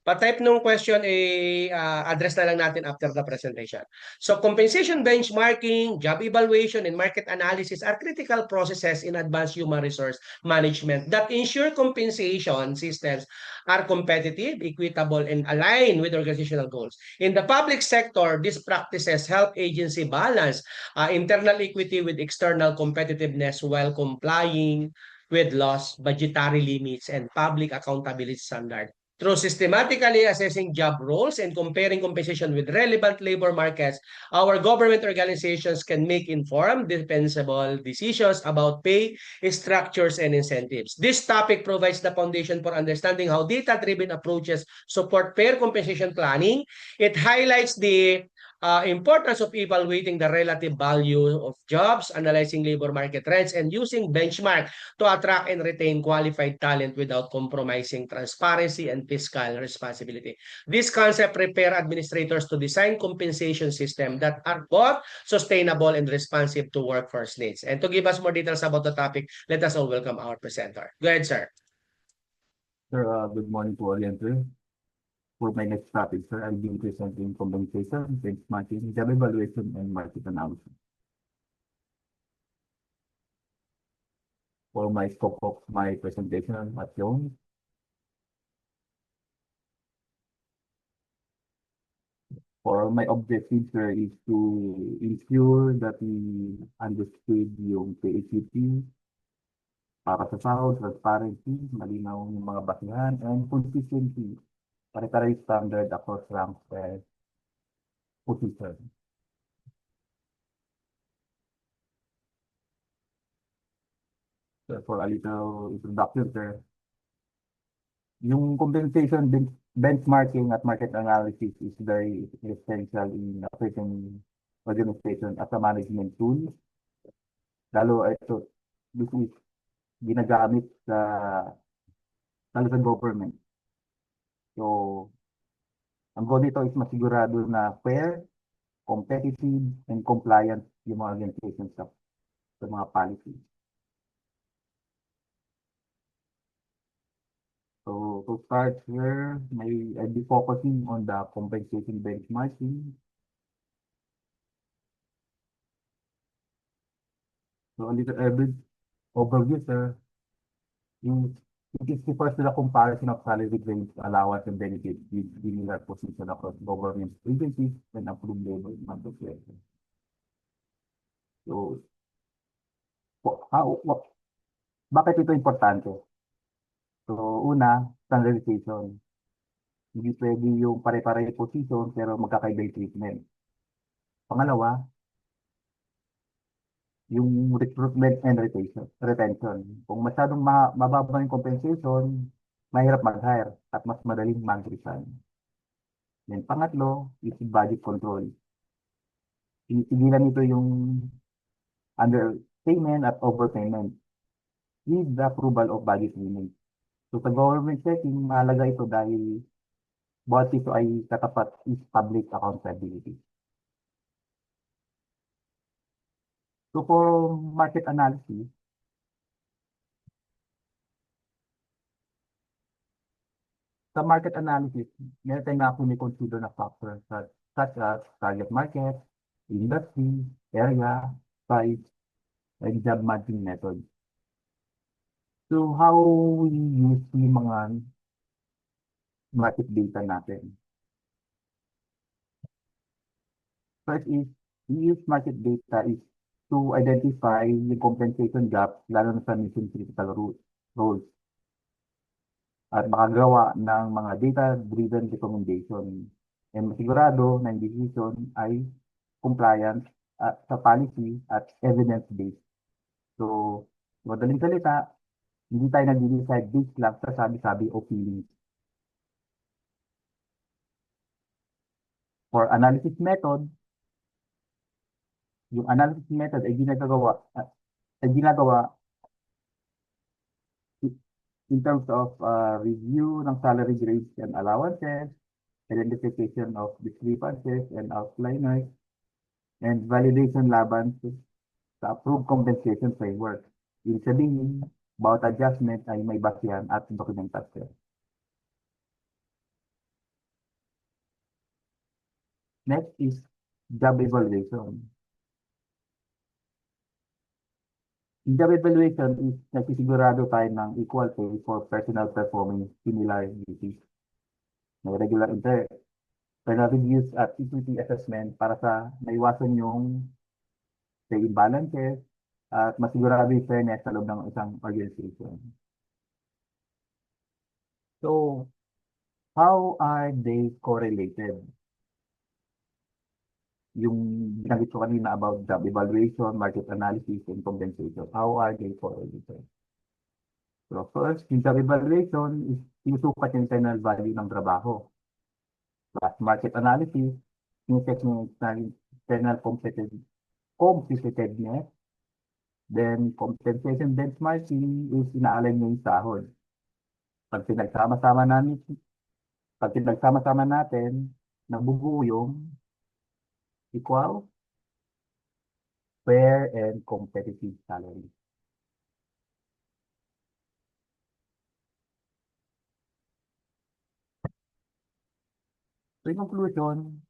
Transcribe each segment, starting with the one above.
Pa-type nung question address na lang natin after the presentation. So compensation benchmarking, job evaluation, and market analysis are critical processes in advanced human resource management that ensure compensation systems are competitive, equitable, and aligned with organizational goals. In the public sector, these practices help agency balance internal equity with external competitiveness while complying with laws, budgetary limits, and public accountability standards. Through systematically assessing job roles and comparing compensation with relevant labor markets, our government organizations can make informed, defensible decisions about pay, structures, and incentives. This topic provides the foundation for understanding how data-driven approaches support fair compensation planning. It highlights the importance of evaluating the relative value of jobs, analyzing labor market trends, and using benchmark to attract and retain qualified talent without compromising transparency and fiscal responsibility. This concept prepare administrators to design compensation systems that are both sustainable and responsive to workforce needs. And to give us more details about the topic, let us all welcome our presenter. Go ahead, sir. Sir, good morning to all yan, sir. For my next topic, sir, I'll be presenting compensation, benchmarking, job evaluation, and market analysis. For my scope of my presentation as shown, for my objective, sir, is to ensure that we understood yung PACP para sa sahod, transparency, malinaw yung mga basihan, and consistency, pare-pareho standard across ranks and position. So for a little introduction, sir, yung compensation benchmarking at market analysis is very essential in a certain organization as a management tool. Lalo ito, this is ginagamit lalo sa government. So, ang goal nito is masigurado na fair, competitive, and compliant yung mga organizations sa mga policies. So, to start here, I'll be focusing on the compensation benchmarking. So, a little overview, sir. It is refers to the comparison of salary grades, allowance, and benefits with similar position across government agencies and approved labor market. So, bakit ito importante? So, una, standardization. Hindi pwede yung pare-pare position pero magkakaibang treatment. Pangalawa, yung recruitment and retention. Kung masyadong mababa yung compensation, mahirap mag-hire at mas madaling mag-resign. Then pangatlo is budget control. Tinitigilan nito yung underpayment at overpayment with the approval of budget limits. So sa government setting, mahalaga ito dahil bawat ito ay katapat is public accountability. So for market analysis, sa market analysis, meron tayong na-consider na factors such as target market, industry, area, size, and job matching method. So how we use yung mga market data natin? First is, we use market data is to identify yung compensation gaps, lalo na sa mission critical roles. At makagawa ng mga data-driven recommendation. And masigurado na yung decision ay compliant sa policy at evidence-based. So, madaling salita, hindi tayo nag-decide based lang sa sabi-sabi o feelings. For analysis method, yung analysis method ay ginagawa in terms of review ng salary grades and allowances, identification of discrepancies and outliers, and validation laban sa approved compensation framework. Ibig sabihin, bawat adjustment ay may basihan at dokumentasyon. Next is job evaluation. Yung job evaluation is nagsisigurado tayo ng equal pay for personal performing similar duties. No regular internal reviews at equity assessment para sa maiwasan yung pay imbalances at masigurado yung fairness sa loob ng isang organization. So, how are they correlated? Yung binanggit ko kanina about job evaluation, market analysis, and compensation. How are they correlated? So first, yung job evaluation is sinusukat yung internal value ng trabaho. Plus market analysis, sinuset yung internal competitiveness. Then compensation benchmarking is inaalign yung sahod. Pag pinagsama-sama natin, nabubuo yung equal, fair, and competitive salary. So in conclusion,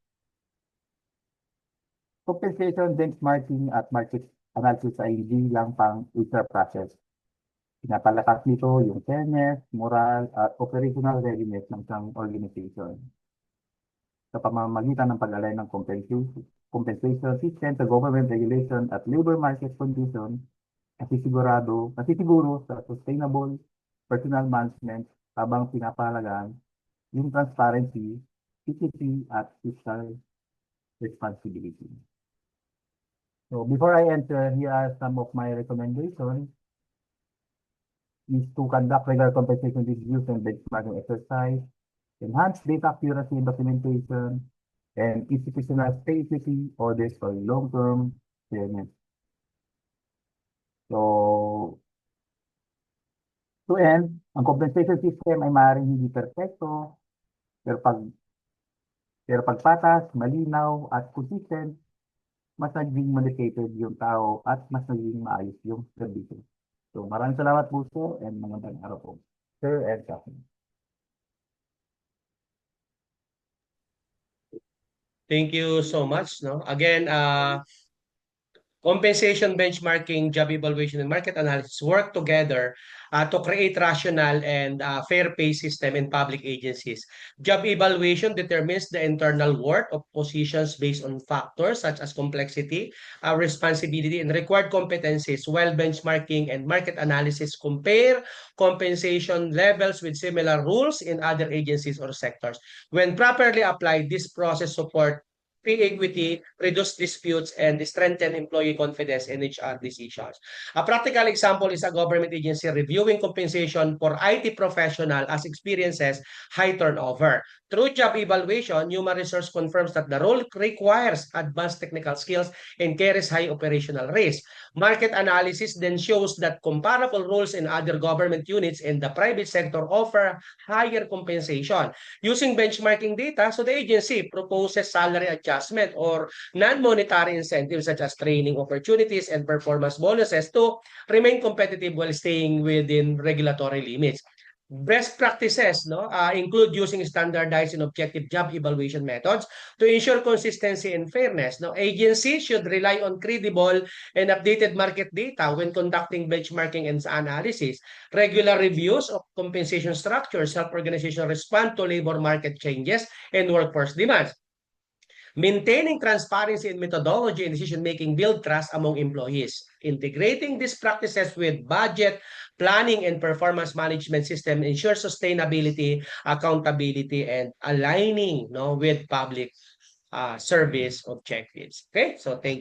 compensation benchmarking at market analysis ay hindi lang pang HR process. Pinapalakas nito yung fairness, moral, at operational readiness ng isang organization. Sa pamamagitan ng pag-align ng compensation system sa government regulation at labor market condition, nasisiguro sa sustainable personal management habang pinapahalagan yung transparency, equity, at fiscal responsibility. So before I enter, here are some of my recommendations is to conduct regular compensation reviews and benchmarking exercise, enhance data accuracy and documentation, and institutional stability audits for long-term fairness. So, to end, ang compensation system ay maaaring hindi perfecto, pero pag patas, malinaw, at consistent, mas naging motivated yung tao at mas naging maayos yung service. So, maraming salamat po, sir, and magandang araw po. Sir and Catherine. Thank you so much. No? Again, compensation benchmarking, job evaluation, and market analysis work together to create rational and fair pay system in public agencies. Job evaluation determines the internal worth of positions based on factors such as complexity, responsibility, and required competencies, while benchmarking and market analysis compare compensation levels with similar rules in other agencies or sectors. When properly applied, this process support pay equity, reduce disputes, and strengthen employee confidence in HR decisions. A practical example is a government agency reviewing compensation for IT professional as experiences high turnover. Through job evaluation, human resource confirms that the role requires advanced technical skills and carries high operational risk. Market analysis then shows that comparable roles in other government units in the private sector offer higher compensation. Using benchmarking data, so the agency proposes salary adjustment or non-monetary incentives such as training opportunities and performance bonuses to remain competitive while staying within regulatory limits. Best practices include using standardized and objective job evaluation methods to ensure consistency and fairness. Now, agencies should rely on credible and updated market data when conducting benchmarking and analysis. Regular reviews of compensation structures help organizations respond to labor market changes and workforce demands. Maintaining transparency in methodology and decision-making build trust among employees. Integrating these practices with budget, planning, and performance management system ensures sustainability, accountability, and aligning with public service objectives. Okay, so thank you.